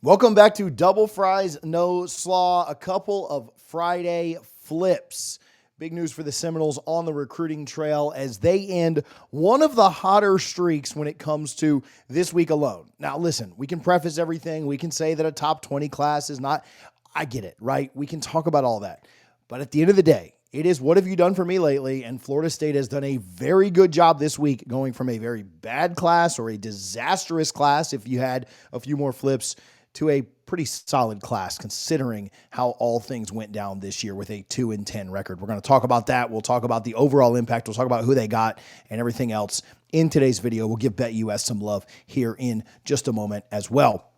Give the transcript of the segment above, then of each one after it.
Welcome back to Double Fries, No Slaw. A couple of Friday flips. Big news for the Seminoles on the recruiting trail as they end one of the hotter streaks when it comes to this week alone. Now, listen, we can preface everything. We can say that a top 20 class is not, I get it, right? We can talk about all that. But at the end of the day, it is what have you done for me lately? And Florida State has done a very good job this week going from a very bad class or a disastrous class, if you had a few more flips, to a pretty solid class considering how all things went down this year with a 2-10 record. We're going to talk about that. We'll talk about the overall impact. We'll talk about who they got and everything else in today's video. We'll give BetUS some love here in just a moment as well.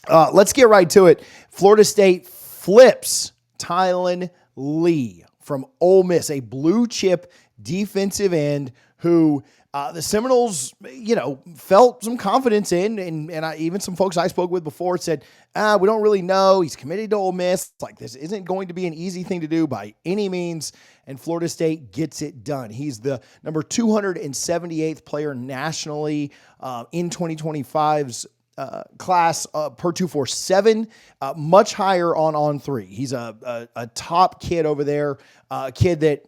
Let's get right to it. Florida State flips Tylon Lee from Ole Miss, a blue chip defensive end who the Seminoles, felt some confidence in, and even some folks I spoke with before said, we don't really know. He's committed to Ole Miss. It's like, this isn't going to be an easy thing to do by any means, and Florida State gets it done. He's the number 278th player nationally in 2025's class per 247, much higher on On3. He's a top kid over there, a kid that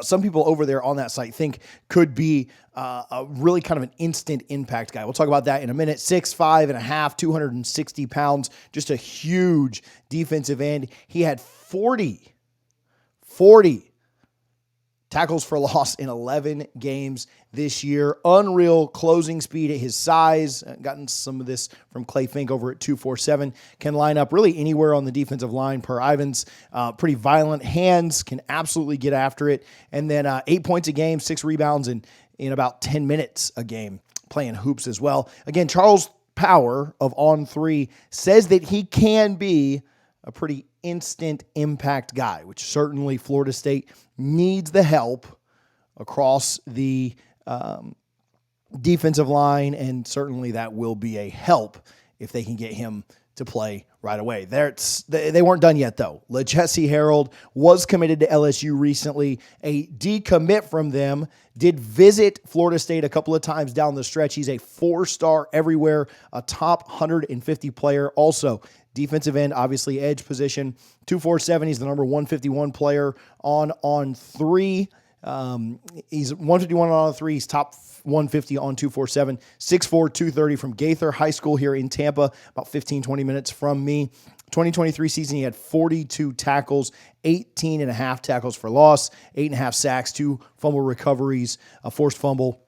some people over there on that site think could be a really kind of an instant impact guy. We'll talk about that in a minute. 6'5.5", 260 pounds, just a huge defensive end. He had 40 tackles for loss in 11 games this year. Unreal closing speed at his size. Gotten some of this from Clay Fink over at 247. Can line up really anywhere on the defensive line per Ivans. Pretty violent hands. Can absolutely get after it. And then 8 points a game, 6 rebounds in about 10 minutes a game. Playing hoops as well. Again, Charles Power of On3 says that he can be a pretty instant impact guy, which certainly Florida State needs the help across the defensive line, and certainly that will be a help if they can get him to play right away. They weren't done yet, though. Jesse Harrold was committed to LSU recently. A decommit from them did visit Florida State a couple of times down the stretch. He's a 4-star everywhere, a top 150 player. Also, defensive end, obviously edge position. 247, he's the number 151 player on 3. He's 151 on 3. He's top 150 on 247. 6'4", 230 from Gaither High School here in Tampa, about 15, 20 minutes from me. 2023 season, he had 42 tackles, 18 and a half tackles for loss, 8.5 sacks, 2 fumble recoveries, a forced fumble,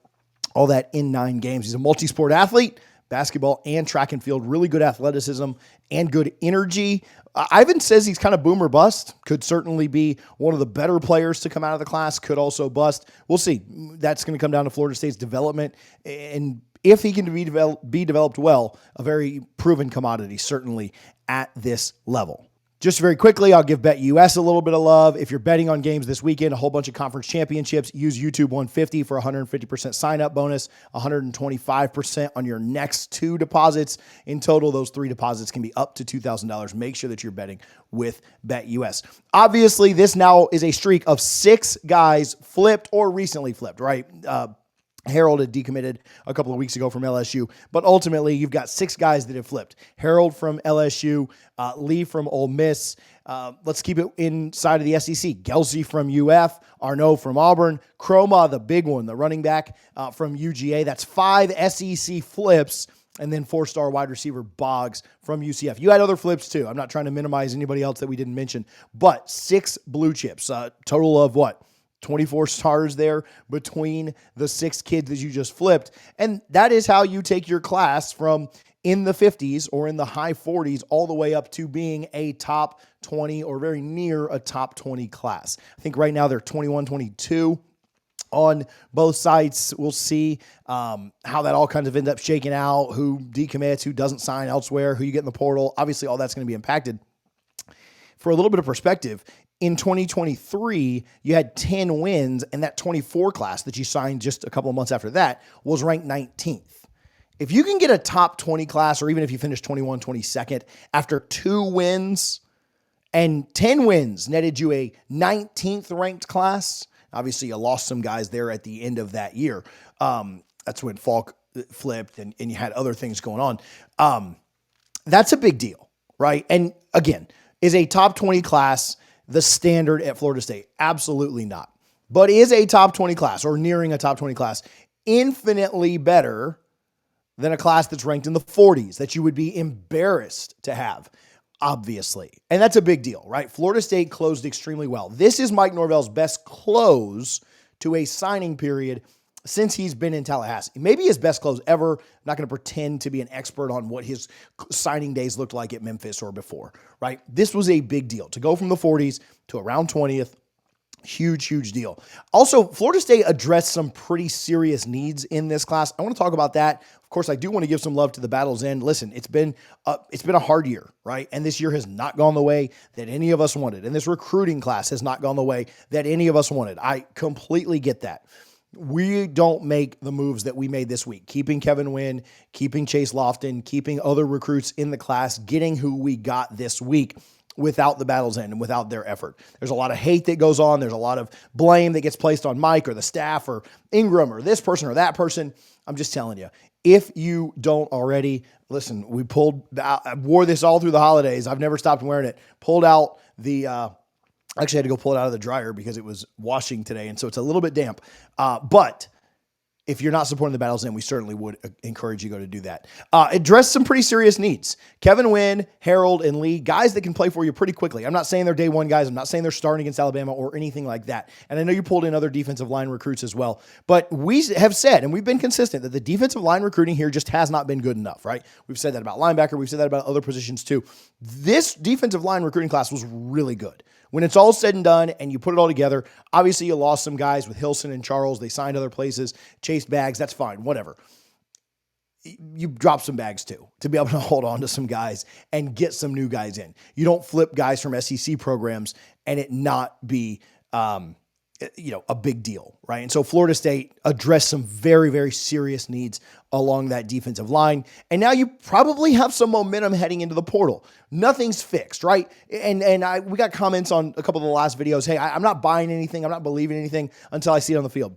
all that in 9 games. He's a multi-sport athlete, basketball and track and field, really good athleticism and good energy. Ivan says he's kind of boom or bust. Could certainly be one of the better players to come out of the class. Could also bust. We'll see. That's going to come down to Florida State's development. And if he can be developed well, a very proven commodity, certainly at this level. Just very quickly, I'll give BetUS a little bit of love. If you're betting on games this weekend, a whole bunch of conference championships, use YouTube 150 for 150% sign-up bonus, 125% on your next 2 deposits. In total, those 3 deposits can be up to $2,000. Make sure that you're betting with BetUS. Obviously, this now is a streak of 6 guys flipped or recently flipped, right? Harrold had decommitted a couple of weeks ago from LSU, but ultimately you've got 6 guys that have flipped. Harrold from LSU, Lee from Ole Miss. Let's keep it inside of the SEC. Gelsey from UF, Arnaud from Auburn, Chroma, the big one, the running back from UGA. That's 5 SEC flips, and then 4-star wide receiver Boggs from UCF. You had other flips too. I'm not trying to minimize anybody else that we didn't mention, but 6 blue chips, total of what? 24 stars there between the 6 kids that you just flipped. And that is how you take your class from in the 50s or in the high 40s all the way up to being a top 20 or very near a top 20 class. I think right now they're 21, 22 on both sites. We'll see how that all kind of ends up shaking out, who decommits, who doesn't sign elsewhere, who you get in the portal. Obviously, all that's going to be impacted. For a little bit of perspective, in 2023, you had 10 wins, and that 24 class that you signed just a couple of months after that was ranked 19th. If you can get a top 20 class, or even if you finish 21, 22nd, after 2 wins and 10 wins netted you a 19th ranked class, obviously you lost some guys there at the end of that year. That's when Falk flipped and you had other things going on. That's a big deal, right? And again, is a top 20 class the standard at Florida State? Absolutely not. But is a top 20 class or nearing a top 20 class infinitely better than a class that's ranked in the 40s that you would be embarrassed to have? Obviously. And that's a big deal, right? Florida State closed extremely well. This is Mike Norvell's best close to a signing period since he's been in Tallahassee. Maybe his best close ever. I'm not going to pretend to be an expert on what his signing days looked like at Memphis or before, right? This was a big deal. To go from the 40s to around 20th, huge, huge deal. Also, Florida State addressed some pretty serious needs in this class. I want to talk about that. Of course, I do want to give some love to the Battle's End. Listen, it's been a hard year, right? And this year has not gone the way that any of us wanted. And this recruiting class has not gone the way that any of us wanted. I completely get that. We don't make the moves that we made this week, keeping Kevin Wynn, keeping Chase Lofton, keeping other recruits in the class, getting who we got this week without the Battle's End and without their effort. There's a lot of hate that goes on. There's a lot of blame that gets placed on Mike or the staff or Ingram or this person or that person. I'm just telling you, if you don't already, listen, I wore this all through the holidays. I've never stopped wearing it. Pulled out the, actually had to go pull it out of the dryer because it was washing today. And so it's a little bit damp. But if you're not supporting the Battle's End, we certainly would encourage you to go to do that. Address some pretty serious needs. Kevin Wynn, Harrold, and Lee, guys that can play for you pretty quickly. I'm not saying they're day one guys. I'm not saying they're starting against Alabama or anything like that. And I know you pulled in other defensive line recruits as well. But we have said, and we've been consistent, that the defensive line recruiting here just has not been good enough, right? We've said that about linebacker. We've said that about other positions too. This defensive line recruiting class was really good. When it's all said and done and you put it all together, obviously you lost some guys with Hilson and Charles. They signed other places, chased bags. That's fine, whatever. You drop some bags too to be able to hold on to some guys and get some new guys in. You don't flip guys from SEC programs and it not be a big deal, right? And so Florida State addressed some very, very serious needs along that defensive line. And now you probably have some momentum heading into the portal. Nothing's fixed, right? And we got comments on a couple of the last videos. Hey, I'm not buying anything. I'm not believing anything until I see it on the field.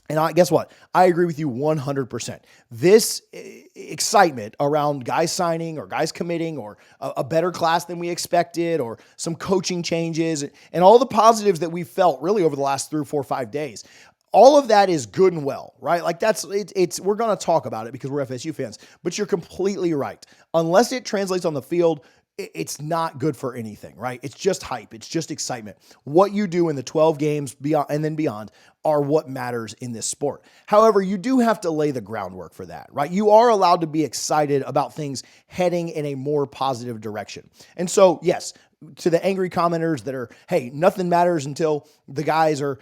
And guess what? I agree with you 100%. This excitement around guys signing or guys committing or a better class than we expected or some coaching changes and all the positives that we felt really over the last 3 or 4 or 5 days. All of that is good and well, right? Like we're going to talk about it because we're FSU fans, but you're completely right. Unless it translates on the field, it's not good for anything, right? It's just hype. It's just excitement. What you do in the 12 games beyond and then beyond are what matters in this sport. However, you do have to lay the groundwork for that, right? You are allowed to be excited about things heading in a more positive direction. And so, yes, to the angry commenters that are, hey, nothing matters until the guys are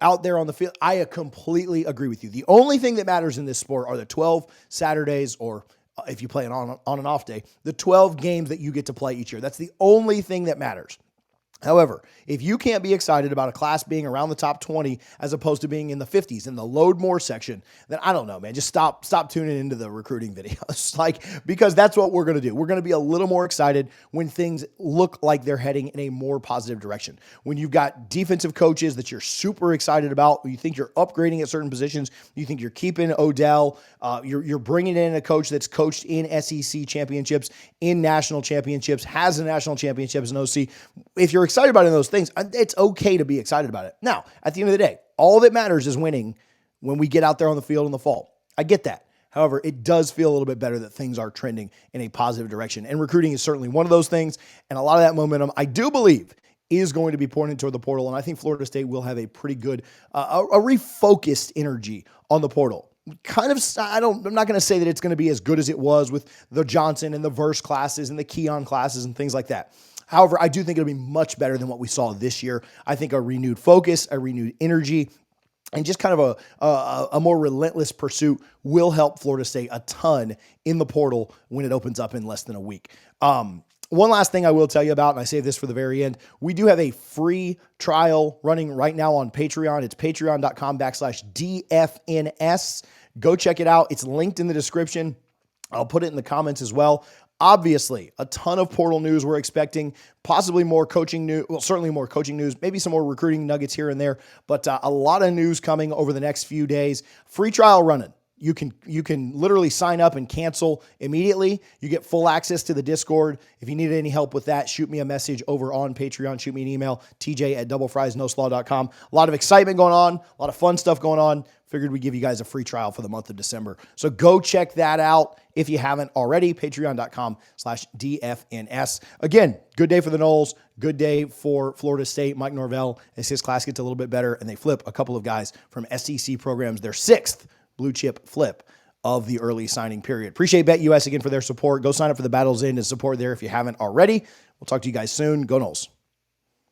out there on the field, I completely agree with you. The only thing that matters in this sport are the 12 Saturdays or if you play an on and off day, the 12 games that you get to play each year. That's the only thing that matters. However, if you can't be excited about a class being around the top 20 as opposed to being in the 50s in the load more section, then I don't know, man. Just stop tuning into the recruiting videos. Because that's what we're going to do. We're going to be a little more excited when things look like they're heading in a more positive direction. When you've got defensive coaches that you're super excited about, you think you're upgrading at certain positions, you think you're keeping Odell, you're bringing in a coach that's coached in SEC championships, in national championships, has a national championship as an OC. If you're excited about those things, it's okay to be excited about it. Now, at the end of the day, all that matters is winning when we get out there on the field in the fall. I get that. However, it does feel a little bit better that things are trending in a positive direction. And recruiting is certainly one of those things. And a lot of that momentum, I do believe, is going to be poured into the portal. And I think Florida State will have a pretty good, a refocused energy on the portal. I'm not going to say that it's going to be as good as it was with the Johnson and the Verse classes and the Keon classes and things like that. However, I do think it'll be much better than what we saw this year. I think a renewed focus, a renewed energy, and just kind of a more relentless pursuit will help Florida State a ton in the portal when it opens up in less than a week. One last thing I will tell you about, and I save this for the very end, we do have a free trial running right now on Patreon. It's patreon.com/DFNS. Go check it out. It's linked in the description. I'll put it in the comments as well. Obviously, a ton of portal news we're expecting, possibly more coaching news, well, certainly more coaching news, maybe some more recruiting nuggets here and there, but a lot of news coming over the next few days. Free trial running. You can literally sign up and cancel immediately. You get full access to the Discord. If you need any help with that, shoot me a message over on Patreon. Shoot me an email, tj@doublefriesnoslaw.com. A lot of excitement going on, a lot of fun stuff going on. Figured we'd give you guys a free trial for the month of December. So go check that out if you haven't already, patreon.com/DFNS. Again, good day for the Noles. Good day for Florida State. Mike Norvell, as his class gets a little bit better, and they flip a couple of guys from SEC programs, their 6th blue chip flip of the early signing period. Appreciate BetUS again for their support. Go sign up for the Battles In and support there if you haven't already. We'll talk to you guys soon. Go Noles.